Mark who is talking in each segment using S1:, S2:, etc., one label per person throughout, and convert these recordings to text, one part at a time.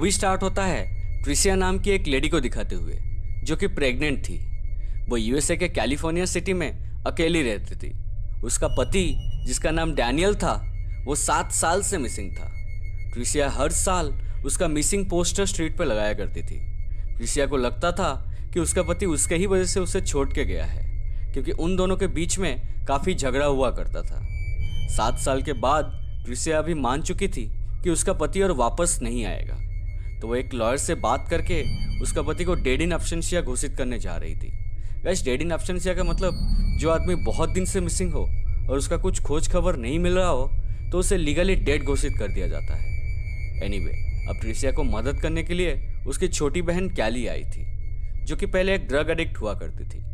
S1: Movie start होता है Tricia नाम की एक लेडी को दिखाते हुए जो कि प्रेग्नेंट थी। वो यूएसए के कैलिफोर्निया सिटी में अकेली रहती थी। उसका पति जिसका नाम डैनियल था वो 7 साल से मिसिंग था। ट्रिसिया हर साल उसका मिसिंग पोस्टर स्ट्रीट पर लगाया करती थी। ट्रिसिया को लगता था कि उसका पति उसके ही वजह से उसे छोड़ के गया है, क्योंकि उन दोनों के बीच में काफ़ी झगड़ा हुआ करता था। 7 साल के बाद ट्रिसिया अभी मान चुकी थी कि उसका पति और वापस नहीं आएगा, तो वो एक लॉयर से बात करके उसका पति को डेड इन एब्सेंशिया घोषित करने जा रही थी। गाइस, डेड इन एब्सेंशिया का मतलब जो आदमी बहुत दिन से मिसिंग हो और उसका कुछ खोज खबर नहीं मिल रहा हो तो उसे लीगली डेड घोषित कर दिया जाता है। एनीवे, अब ट्रिसिया को मदद करने के लिए उसकी छोटी बहन कैली आई थी, जो कि पहले एक ड्रग एडिक्ट हुआ करती थी।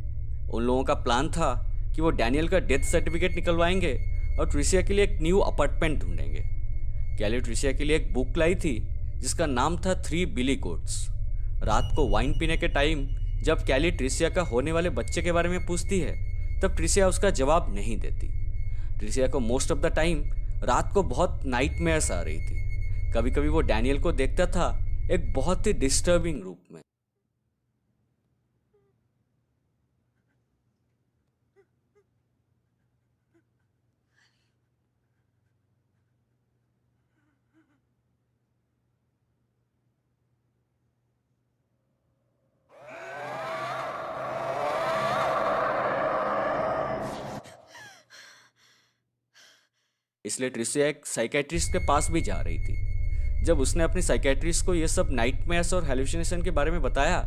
S1: उन लोगों का प्लान था कि वो डैनियल का डेथ सर्टिफिकेट निकलवाएंगे और ट्रिसिया के लिए एक न्यू अपार्टमेंट ढूंढेंगे। कैली ट्रिसिया के लिए एक बुक लाई थी जिसका नाम था 3 बिली गोट्स। रात को वाइन पीने के टाइम जब कैली ट्रिसिया का होने वाले बच्चे के बारे में पूछती है तब ट्रिसिया उसका जवाब नहीं देती। ट्रिसिया को मोस्ट ऑफ द टाइम रात को बहुत नाइटमेयर्स आ रही थी। कभी कभी वो डैनियल को देखता था एक बहुत ही डिस्टर्बिंग रूप में। इसलिए ट्रिसिया एक साइकेट्रिस्ट के पास भी जा रही थी। जब उसने अपनी साइकेट्रिस्ट को ये सब नाइटमेयर्स और हेलुसिनेशन के बारे में बताया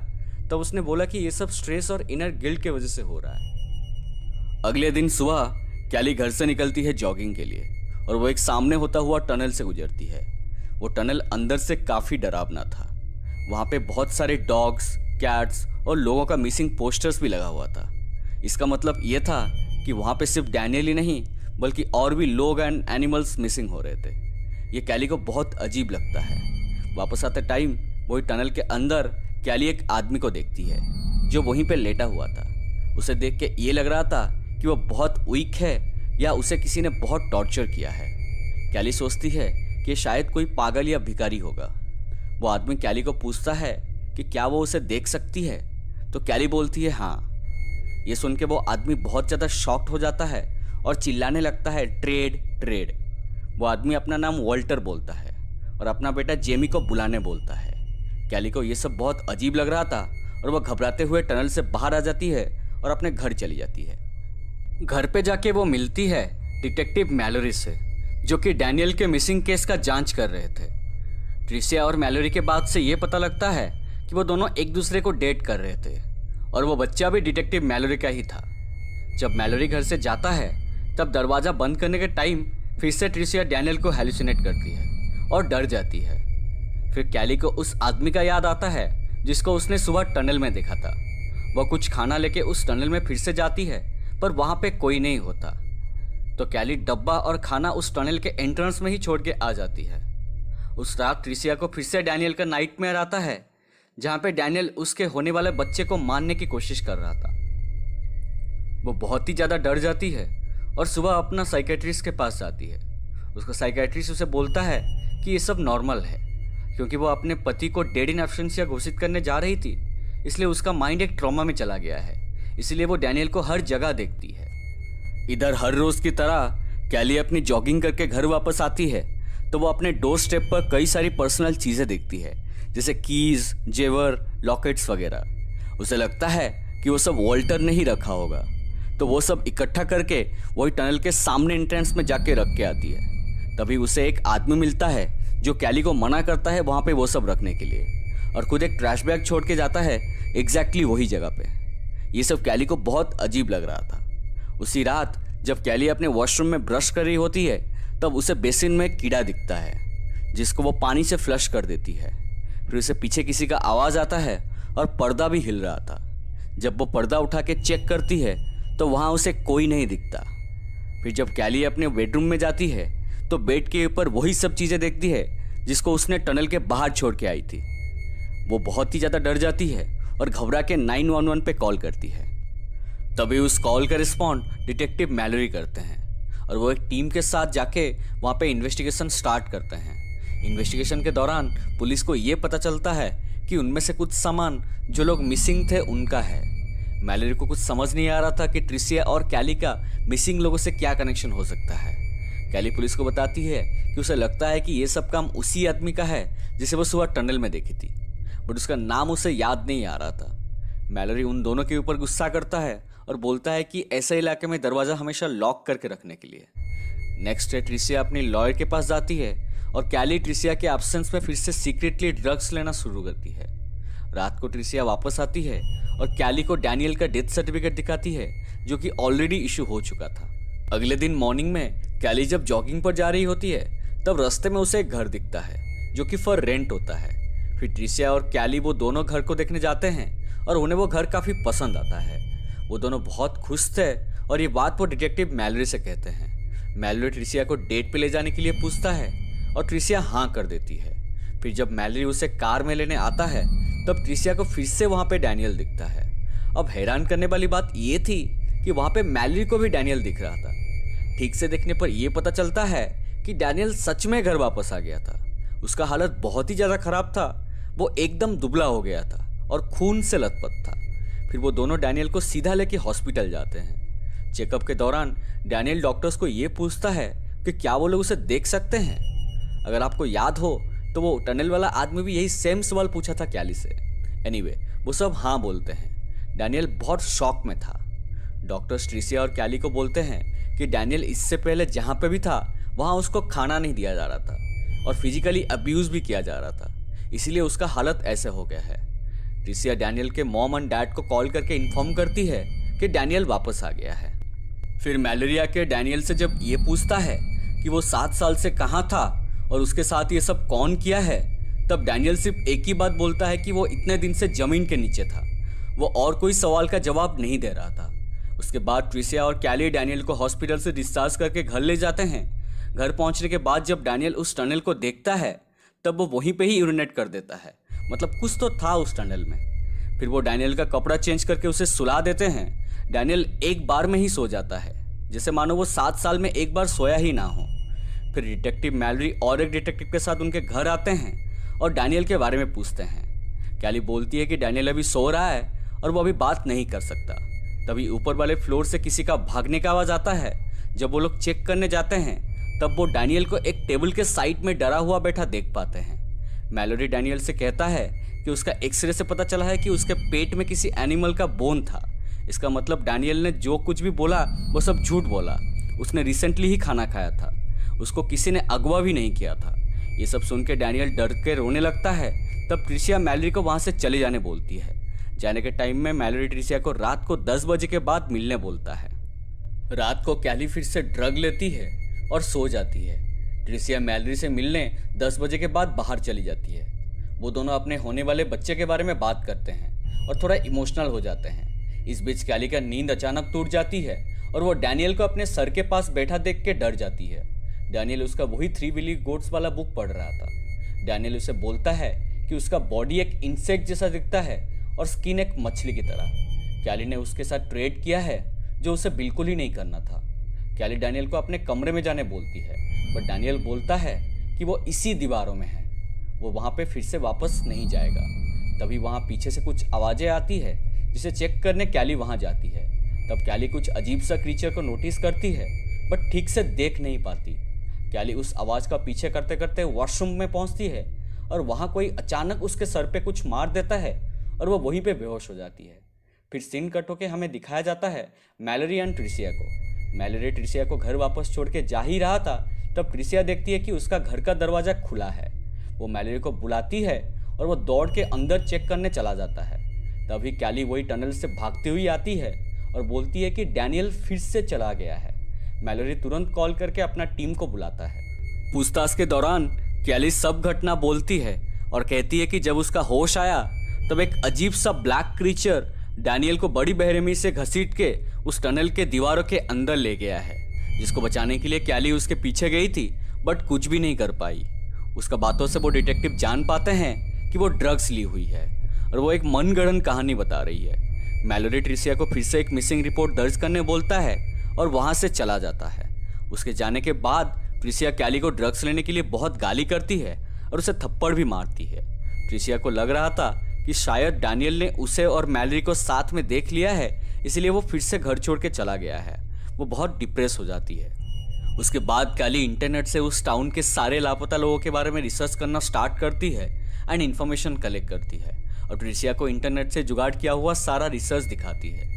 S1: तब उसने बोला कि ये सब स्ट्रेस और इनर गिल्ट के वजह से हो रहा है। अगले दिन सुबह कैली घर से निकलती है जॉगिंग के लिए और वो एक सामने होता हुआ टनल से गुजरती है। वो टनल अंदर से काफ़ी डरावना था। वहाँ पे बहुत सारे डॉग्स, कैट्स और लोगों का मिसिंग पोस्टर्स भी लगा हुआ था। इसका मतलब ये था कि वहाँ पे सिर्फ डैनियल ही नहीं बल्कि और भी लोग एंड एनिमल्स मिसिंग हो रहे थे। ये कैली को बहुत अजीब लगता है। वापस आते टाइम वही टनल के अंदर कैली एक आदमी को देखती है जो वहीं पे लेटा हुआ था। उसे देख के ये लग रहा था कि वो बहुत वीक है या उसे किसी ने बहुत टॉर्चर किया है। कैली सोचती है कि शायद कोई पागल या भिखारी होगा। वो आदमी कैली को पूछता है कि क्या वो उसे देख सकती है, तो कैली बोलती है हाँ। ये सुन के वो आदमी बहुत ज़्यादा शॉक्ड हो जाता है और चिल्लाने लगता है ट्रेड ट्रेड। वो आदमी अपना नाम वॉल्टर बोलता है और अपना बेटा जेमी को बुलाने बोलता है। कैली को ये सब बहुत अजीब लग रहा था और वह घबराते हुए टनल से बाहर आ जाती है और अपने घर चली जाती है। घर पे जाके वो मिलती है डिटेक्टिव मैलोरी से, जो कि डैनियल के मिसिंग केस का जांच कर रहे थे। ट्रिसिया और मैलोरी के बात से ये पता लगता है कि वो दोनों एक दूसरे को डेट कर रहे थे और वो बच्चा भी डिटेक्टिव मैलोरी का ही था। जब मैलोरी घर से जाता है तब दरवाज़ा बंद करने के टाइम फिर से ट्रिसिया डैनियल को हेलुसिनेट करती है और डर जाती है। फिर कैली को उस आदमी का याद आता है जिसको उसने सुबह टनल में देखा था। वह कुछ खाना लेके उस टनल में फिर से जाती है पर वहाँ पे कोई नहीं होता, तो कैली डब्बा और खाना उस टनल के एंट्रेंस में ही छोड़ के आ जाती है। उस रात ट्रिसिया को फिर से डैनियल का नाइटमेयर आता है, जहाँ पे डैनियल उसके होने वाले बच्चे को मारने की कोशिश कर रहा था। वो बहुत ही ज़्यादा डर जाती है और सुबह अपना साइकेट्रिस्ट के पास जाती है। उसका साइकेट्रिस्ट उसे बोलता है कि ये सब नॉर्मल है, क्योंकि वो अपने पति को डेड इन एब्सेंशिया घोषित करने जा रही थी, इसलिए उसका माइंड एक ट्रॉमा में चला गया है। इसलिए वो डैनियल को हर जगह देखती है। इधर हर रोज़ की तरह कैली अपनी जॉगिंग करके घर वापस आती है तो वो अपने डोर स्टेप पर कई सारी पर्सनल चीज़ें देखती है, जैसे कीज़, जेवर, लॉकेट्स वगैरह। उसे लगता है कि वो सब वॉल्टर ने ही रखा होगा, तो वो सब इकट्ठा करके वही टनल के सामने एंट्रेंस में जाके रख के आती है। तभी उसे एक आदमी मिलता है जो कैली को मना करता है वहाँ पे वो सब रखने के लिए, और खुद एक ट्रैश बैग छोड़ के जाता है एग्जैक्टली वही जगह पे। ये सब कैली को बहुत अजीब लग रहा था। उसी रात जब कैली अपने वॉशरूम में ब्रश कर रही होती है तब उसे बेसिन में एक कीड़ा दिखता है जिसको वो पानी से फ्लश कर देती है। फिर उसे पीछे किसी का आवाज़ आता है और पर्दा भी हिल रहा था। जब वो पर्दा उठा के चेक करती है तो वहाँ उसे कोई नहीं दिखता। फिर जब कैली अपने बेडरूम में जाती है तो बेड के ऊपर वही सब चीज़ें देखती है जिसको उसने टनल के बाहर छोड़ के आई थी। वो बहुत ही ज़्यादा डर जाती है और घबरा के 911 पे कॉल करती है। तभी उस कॉल का रिस्पॉन्ड डिटेक्टिव मैलोरी करते हैं और वो एक टीम के साथ जाके वहाँ पे इन्वेस्टिगेशन स्टार्ट करते हैं इन्वेस्टिगेशन के दौरान पुलिस को ये पता चलता है कि उनमें से कुछ सामान जो लोग मिसिंग थे उनका है। मैलोरी को कुछ समझ नहीं आ रहा था कि ट्रिसिया और कैली का मिसिंग लोगों से क्या कनेक्शन हो सकता है। कैली पुलिस को बताती है कि उसे लगता है कि ये सब काम उसी आदमी का है जिसे वो सुबह टनल में देखी थी, बट उसका नाम उसे याद नहीं आ रहा था। मैलोरी उन दोनों के ऊपर गुस्सा करता है और बोलता है कि ऐसे इलाके में दरवाज़ा हमेशा लॉक करके रखने के लिए। नेक्स्ट डे ट्रिसिया अपनी लॉयर के पास जाती है और कैली ट्रिसिया के एब्सेंस में फिर से सीक्रेटली ड्रग्स लेना शुरू करती है। रात को ट्रिसिया वापस आती है और कैली को डैनियल का डेथ सर्टिफिकेट दिखाती है जो कि ऑलरेडी इशू हो चुका था। अगले दिन मॉर्निंग में कैली जब जॉगिंग पर जा रही होती है तब रास्ते में उसे एक घर दिखता है जो कि फॉर रेंट होता है। फिर ट्रिसिया और कैली वो दोनों घर को देखने जाते हैं और उन्हें वो घर काफ़ी पसंद आता है। वो दोनों बहुत खुश थे और ये बात वो डिटेक्टिव मैलोरी से कहते हैं। मैलोरी ट्रिसिया को डेट पे ले जाने के लिए पूछता है और ट्रिसिया हाँ कर देती है। फिर जब मैलोरी उसे कार में लेने आता है तब ट्रिसिया को फिर से वहाँ पे डैनियल दिखता है। अब हैरान करने वाली बात ये थी कि वहाँ पे मैलोरी को भी डैनियल दिख रहा था। ठीक से देखने पर यह पता चलता है कि डैनियल सच में घर वापस आ गया था। उसका हालत बहुत ही ज़्यादा खराब था, वो एकदम दुबला हो गया था और खून से लथपथ था। फिर वो दोनों डैनियल को सीधा लेके हॉस्पिटल जाते हैं। चेकअप के दौरान डैनियल डॉक्टर्स को ये पूछता है कि क्या वो लोग उसे देख सकते हैं। अगर आपको याद हो तो वो टनल वाला आदमी भी यही सेम सवाल पूछा था कैली से। एनीवे, वो सब हाँ बोलते हैं। डैनियल बहुत शॉक में था। डॉक्टर्स ट्रिसिया और कैली को बोलते हैं कि डैनियल इससे पहले जहाँ पे भी था वहाँ उसको खाना नहीं दिया जा रहा था और फिजिकली अब्यूज़ भी किया जा रहा था, इसीलिए उसका हालत ऐसे हो गया है। ट्रिसिया डैनियल के मॉम एंड डैड को कॉल करके इन्फॉर्म करती है कि डैनियल वापस आ गया है। फिर मैलोरिया के डैनियल से जब ये पूछता है कि वो 7 साल से कहाँ था और उसके साथ ये सब कौन किया है, तब डैनियल सिर्फ एक ही बात बोलता है कि वो इतने दिन से ज़मीन के नीचे था। वो और कोई सवाल का जवाब नहीं दे रहा था। उसके बाद ट्रिसिया और कैली डैनियल को हॉस्पिटल से डिस्चार्ज करके घर ले जाते हैं। घर पहुंचने के बाद जब डैनियल उस टनल को देखता है तब वो वहीं पे ही यूरिनेट कर देता है, मतलब कुछ तो था उस टनल में। फिर वो डैनियल का कपड़ा चेंज करके उसे सुला देते हैं। डैनियल एक बार में ही सो जाता है, जैसे मानो वो 7 साल में एक बार सोया ही ना हो। फिर डिटेक्टिव मैलोरी और एक डिटेक्टिव के साथ उनके घर आते हैं और डैनियल के बारे में पूछते हैं। कैली बोलती है कि डैनियल अभी सो रहा है और वो अभी बात नहीं कर सकता। तभी ऊपर वाले फ्लोर से किसी का भागने का आवाज़ आता है। जब वो लोग चेक करने जाते हैं तब वो डैनियल को एक टेबल के साइड में डरा हुआ बैठा देख पाते हैं। मैलोरी डैनियल से कहता है कि उसका एक्सरे से पता चला है कि उसके पेट में किसी एनिमल का बोन था। इसका मतलब डैनियल ने जो कुछ भी बोला वो सब झूठ बोला। उसने रिसेंटली ही खाना खाया था, उसको किसी ने अगवा भी नहीं किया था। ये सब सुन के डैनियल डर के रोने लगता है। तब ट्रिसिया मैलोरी को वहाँ से चले जाने बोलती है। जाने के टाइम में मैलोरी ट्रिसिया को रात को 10 बजे के बाद मिलने बोलता है। रात को कैली फिर से ड्रग लेती है और सो जाती है। ट्रिसिया मैलोरी से मिलने 10 बजे के बाद बाहर चली जाती है। वो दोनों अपने होने वाले बच्चे के बारे में बात करते हैं और थोड़ा इमोशनल हो जाते हैं। इस बीच कैली का नींद अचानक टूट जाती है और वो डैनियल को अपने सर के पास बैठा देख के डर जाती है। डैनियल उसका वही 3 बिली गोट्स वाला बुक पढ़ रहा था। डैनियल उसे बोलता है कि उसका बॉडी एक इंसेक्ट जैसा दिखता है और स्किन एक मछली की तरह। कैली ने उसके साथ ट्रेड किया है जो उसे बिल्कुल ही नहीं करना था। कैली डैनियल को अपने कमरे में जाने बोलती है, बट डैनियल बोलता है कि वो इसी दीवारों में है, वो वहाँ पे फिर से वापस नहीं जाएगा। तभी वहाँ पीछे से कुछ आवाज़ें आती है जिसे चेक करने कैली वहाँ जाती है। तब कैली कुछ अजीब सा क्रीचर को नोटिस करती है बट ठीक से देख नहीं पाती। कैली उस आवाज़ का पीछे करते करते वॉशरूम में पहुँचती है और वहाँ कोई अचानक उसके सर पे कुछ मार देता है और वो वहीं पे बेहोश हो जाती है। फिर सीन कट होके हमें दिखाया जाता है मैलोरी एंड ट्रिसिया को। मैलोरी ट्रिसिया को घर वापस छोड़ के जा ही रहा था तब ट्रिसिया देखती है कि उसका घर का दरवाज़ा खुला है। वो मैलोरी को बुलाती है और वो दौड़ के अंदर चेक करने चला जाता है। तभी कैली वही टनल से भागती हुई आती है और बोलती है कि डैनियल फिर से चला गया है। मैलोरी तुरंत कॉल करके अपना टीम को बुलाता है। पूछताछ के दौरान कैली सब घटना बोलती है और कहती है कि जब उसका होश आया तब एक अजीब सा ब्लैक क्रीचर डैनियल को बड़ी बेरहमी से घसीट के उस टनल के दीवारों के अंदर ले गया है, जिसको बचाने के लिए कैली उसके पीछे गई थी बट कुछ भी नहीं कर पाई। उसका बातों से वो डिटेक्टिव जान पाते हैं कि वो ड्रग्स ली हुई है और वो एक मनगढ़ंत कहानी बता रही है। मैलोरी ट्रिसिया को फिर से एक मिसिंग रिपोर्ट दर्ज करने बोलता है और वहाँ से चला जाता है। उसके जाने के बाद ट्रिसिया कैली को ड्रग्स लेने के लिए बहुत गाली करती है और उसे थप्पड़ भी मारती है। ट्रिसिया को लग रहा था कि शायद डैनियल ने उसे और मैलरी को साथ में देख लिया है, इसलिए वो फिर से घर छोड़ के चला गया है। वो बहुत डिप्रेस हो जाती है। उसके बाद कैली इंटरनेट से उस टाउन के सारे लापता लोगों के बारे में रिसर्च करना स्टार्ट करती है एंड इन्फॉर्मेशन कलेक्ट करती है और ट्रिसिया को इंटरनेट से जुगाड़ किया हुआ सारा रिसर्च दिखाती है।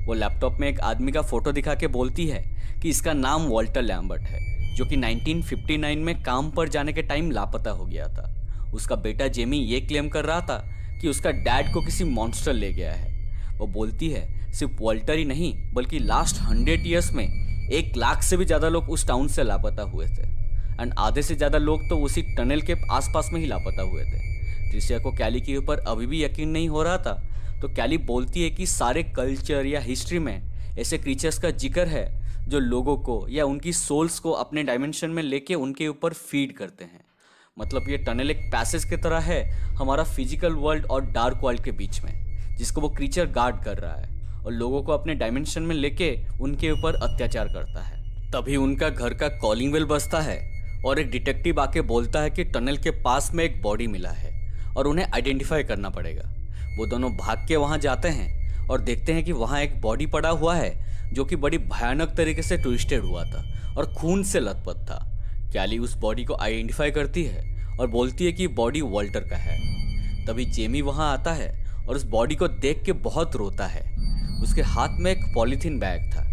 S1: वो लैपटॉप में एक आदमी का फोटो दिखा के बोलती है कि इसका नाम वॉल्टर लैम्बर्ट है, जो कि 1959 में काम पर जाने के टाइम लापता हो गया था। उसका बेटा जेमी ये क्लेम कर रहा था कि उसका डैड को किसी मॉन्स्टर ले गया है। वो बोलती है सिर्फ वॉल्टर ही नहीं बल्कि लास्ट 100 ईयर्स में 1 लाख से भी ज़्यादा लोग उस टाउन से लापता हुए थे एंड आधे से ज़्यादा लोग तो उसी टनल के आसपास में ही लापता हुए थे। ट्रिसिया को कैली के ऊपर अभी भी यकीन नहीं हो रहा था, तो कैली बोलती है कि सारे कल्चर या हिस्ट्री में ऐसे क्रीचर्स का जिक्र है जो लोगों को या उनकी सोल्स को अपने डायमेंशन में लेके उनके ऊपर फीड करते हैं। मतलब ये टनल एक पैसेज की तरह है हमारा फिजिकल वर्ल्ड और डार्क वर्ल्ड के बीच में, जिसको वो क्रीचर गार्ड कर रहा है और लोगों को अपने डायमेंशन में लेके उनके ऊपर अत्याचार करता है। तभी उनका घर का कॉलिंग बेल बजता है और एक डिटेक्टिव आके बोलता है कि टनल के पास में एक बॉडी मिला है और उन्हें आइडेंटिफाई करना पड़ेगा। वो दोनों भाग के वहाँ जाते हैं और देखते हैं कि वहाँ एक बॉडी पड़ा हुआ है जो कि बड़ी भयानक तरीके से ट्विस्टेड हुआ था और खून से लथपथ था। कैली उस बॉडी को आइडेंटिफाई करती है और बोलती है कि बॉडी वॉल्टर का है। तभी जेमी वहाँ आता है और उस बॉडी को देख के बहुत रोता है। उसके हाथ में एक पॉलीथीन बैग था।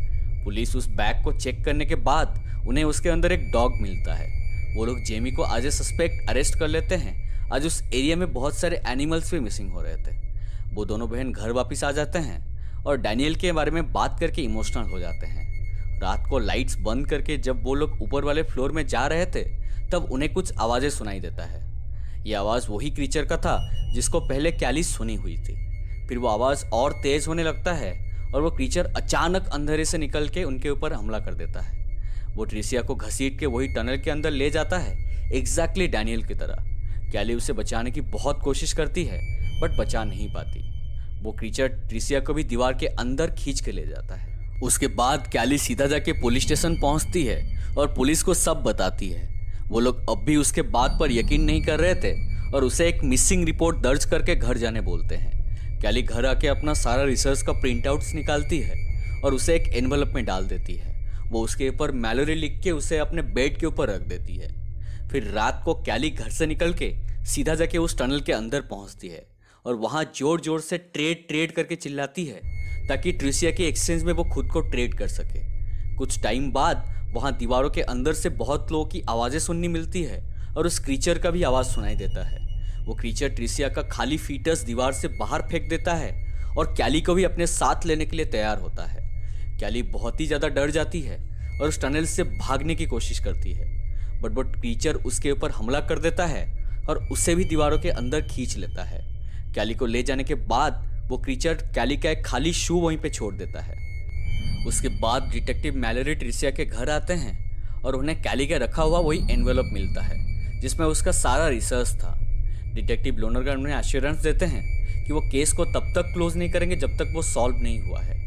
S1: पुलिस उस बैग को चेक करने के बाद उन्हें उसके अंदर एक डॉग मिलता है। वो लोग जेमी को एज ए सस्पेक्ट अरेस्ट कर लेते हैं। आज उस एरिया में बहुत सारे एनिमल्स भी मिसिंग हो रहे थे। वो दोनों बहन घर वापस आ जाते हैं और डैनियल के बारे में बात करके इमोशनल हो जाते हैं। रात को लाइट्स बंद करके जब वो लोग ऊपर वाले फ्लोर में जा रहे थे तब उन्हें कुछ आवाज़ें सुनाई देता है। ये आवाज़ वही क्रीचर का था जिसको पहले कैली सुनी हुई थी। फिर वो आवाज़ और तेज़ होने लगता है और वो क्रीचर अचानक अंधेरे से निकल के उनके ऊपर हमला कर देता है। वो ट्रिसिया को घसीट के वही टनल के अंदर ले जाता है, एग्जैक्टली डैनियल की तरह। कैली उसे बचाने की बहुत कोशिश करती है बट बचा नहीं पाती। वो क्रीचर ट्रिसिया को भी दीवार के अंदर खींच के ले जाता है। उसके बाद कैली सीधा जाके पुलिस स्टेशन पहुंचती है और पुलिस को सब बताती है। वो लोग अब भी उसके बात पर यकीन नहीं कर रहे थे और उसे एक मिसिंग रिपोर्ट दर्ज करके घर जाने बोलते हैं। कैली घर आके अपना सारा रिसर्च का प्रिंट आउट्स निकालती है और उसे एक एनवलप में डाल देती है। वो उसके ऊपर मैलोरी लिख के उसे अपने बेड के ऊपर रख देती है। फिर रात को कैली घर से निकल के सीधा जाके उस टनल के अंदर पहुंचती है और वहाँ जोर जोर से ट्रेड करके चिल्लाती है ताकि ट्रिसिया के एक्सचेंज में वो खुद को ट्रेड कर सके। कुछ टाइम बाद वहाँ दीवारों के अंदर से बहुत लोगों की आवाज़ें सुननी मिलती है और उस क्रीचर का भी आवाज़ सुनाई देता है। वो क्रीचर ट्रिसिया का खाली फीटस दीवार से बाहर फेंक देता है और कैली को भी अपने साथ लेने के लिए तैयार होता है। कैली बहुत ही ज़्यादा डर जाती है और उस टनल से भागने की कोशिश करती है बट वो क्रीचर उसके ऊपर हमला कर देता है और उसे भी दीवारों के अंदर खींच लेता है। कैली को ले जाने के बाद वो क्रीचर कैली का एक खाली शू वहीं पे छोड़ देता है। उसके बाद डिटेक्टिव मैलोरी ट्रिसिया के घर आते हैं और उन्हें कैली का रखा हुआ वही एनवेलप मिलता है जिसमें उसका सारा रिसर्च था। डिटेक्टिव लोनरगन उन्हें एश्योरेंस देते हैं कि वो केस को तब तक क्लोज नहीं करेंगे जब तक वो सॉल्व नहीं हुआ है।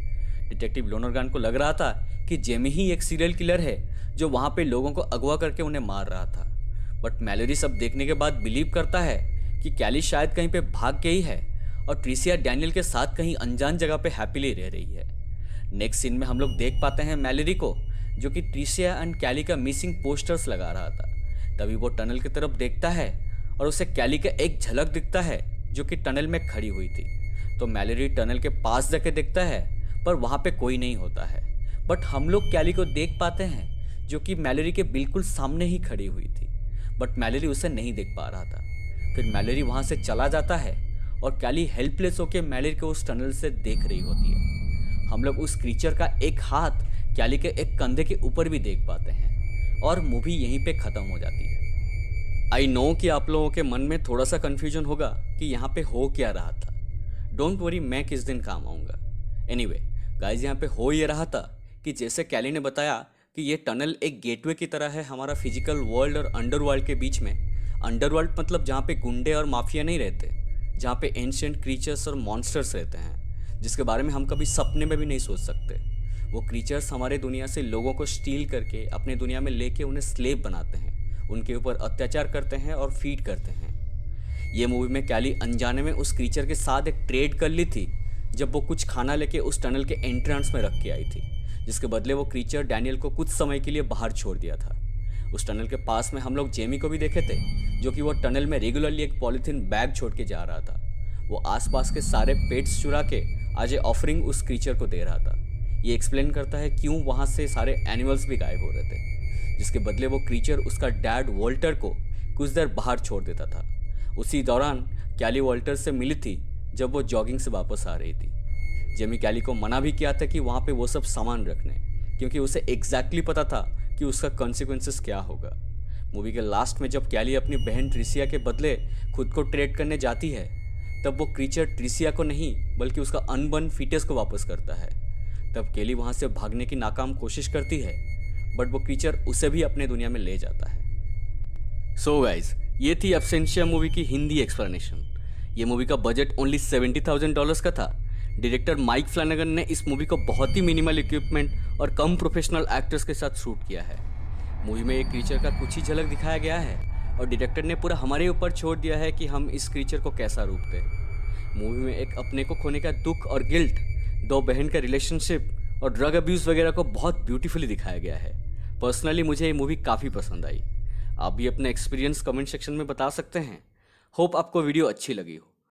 S1: डिटेक्टिव लोनरगन को लग रहा था कि जेमी ही एक सीरियल किलर है जो वहाँ पे लोगों को अगवा करके उन्हें मार रहा था, बट मैलोरी सब देखने के बाद बिलीव करता है कि कैली शायद कहीं पे भाग गई है और ट्रिसिया डैनियल के साथ कहीं अनजान जगह पे हैप्पीली रह रही है। नेक्स्ट सीन में हम लोग देख पाते हैं मैलोरी को जो कि ट्रिसिया एंड कैली का मिसिंग पोस्टर्स लगा रहा था। तभी वो टनल की तरफ देखता है और उसे कैली का एक झलक दिखता है जो कि टनल में खड़ी हुई थी। तो मैलोरी टनल के पास जाके देखता है पर वहाँ पे कोई नहीं होता है, बट हम लोग कैली को देख पाते हैं जो कि मैलोरी के बिल्कुल सामने ही खड़ी हुई थी, बट मैलोरी उसे नहीं देख पा रहा था। फिर मैलोरी वहाँ से चला जाता है और कैली हेल्पलेस होकर मैलोरी को उस टनल से देख रही होती है। हम लोग उस क्रीचर का एक हाथ कैली के एक कंधे के ऊपर भी देख पाते हैं और मूवी यहीं पे ख़त्म हो जाती है। आई नो कि आप लोगों के मन में थोड़ा सा कन्फ्यूजन होगा कि यहाँ पे हो क्या रहा था। डोंट वरी, मैं किस दिन काम आऊँगा। एनीवे गाइज, यहाँ पे हो ये रहा था कि जैसे कैली ने बताया कि ये टनल एक गेटवे की तरह है हमारा फिजिकल वर्ल्ड और अंडरवर्ल्ड के बीच में। अंडरवर्ल्ड मतलब जहाँ पे गुंडे और माफिया नहीं रहते, जहाँ पे एंशिएंट क्रीचर्स और मॉन्स्टर्स रहते हैं जिसके बारे में हम कभी सपने में भी नहीं सोच सकते। वो क्रीचर्स हमारे दुनिया से लोगों को स्टील करके अपने दुनिया में लेके उन्हें स्लेव बनाते हैं, उनके ऊपर अत्याचार करते हैं और फीड करते हैं। ये मूवी में कैली अनजाने में उस क्रीचर के साथ एक ट्रेड कर ली थी जब वो कुछ खाना लेके उस टनल के एंट्रेंस में रख के आई थी, जिसके बदले वो क्रीचर डैनियल को कुछ समय के लिए बाहर छोड़ दिया था। उस टनल के पास में हम लोग जेमी को भी देखे थे, जो कि वो टनल में रेगुलरली एक पॉलीथीन बैग छोड़ के जा रहा था। वो आसपास के सारे पेट्स चुरा के आज ये ऑफरिंग उस क्रीचर को दे रहा था। ये एक्सप्लेन करता है क्यों वहाँ से सारे एनिमल्स भी गायब हो रहे थे, जिसके बदले वो क्रीचर उसका डैड वॉल्टर को कुछ देर बाहर छोड़ देता था। उसी दौरान कैली वॉल्टर से मिली थी जब वो जॉगिंग से वापस आ रही थी। जेमी कैली को मना भी किया था कि वहाँ पे वो सब सामान रखने, क्योंकि उसे एग्जैक्टली पता था कि उसका कॉन्सिक्वेंसेस क्या होगा। मूवी के लास्ट में जब कैली अपनी बहन ट्रिसिया के बदले खुद को ट्रेड करने जाती है, तब वो क्रीचर ट्रिसिया को नहीं बल्कि उसका अनबर्न फीटस को वापस करता है। तब कैली वहाँ से भागने की नाकाम कोशिश करती है, बट वो क्रीचर उसे भी अपने दुनिया में ले जाता है। सो गाइज, ये थी एब्सेंशिया मूवी की हिंदी एक्सप्लेनेशन। ये मूवी का बजट ओनली $70,000 का था। डायरेक्टर माइक फ्लैनेगन ने इस मूवी को बहुत ही मिनिमल इक्विपमेंट और कम प्रोफेशनल एक्टर्स के साथ शूट किया है। मूवी में एक क्रीचर का कुछ ही झलक दिखाया गया है और डायरेक्टर ने पूरा हमारे ऊपर छोड़ दिया है कि हम इस क्रीचर को कैसा रूप दें। मूवी में एक अपने को खोने का दुख और गिल्ट, दो बहन का रिलेशनशिप और ड्रग अब्यूज़ वगैरह को बहुत ब्यूटीफुली दिखाया गया है। पर्सनली मुझे ये मूवी काफ़ी पसंद आई। आप भी अपना एक्सपीरियंस कमेंट सेक्शन में बता सकते हैं। होप आपको वीडियो अच्छी लगी हो।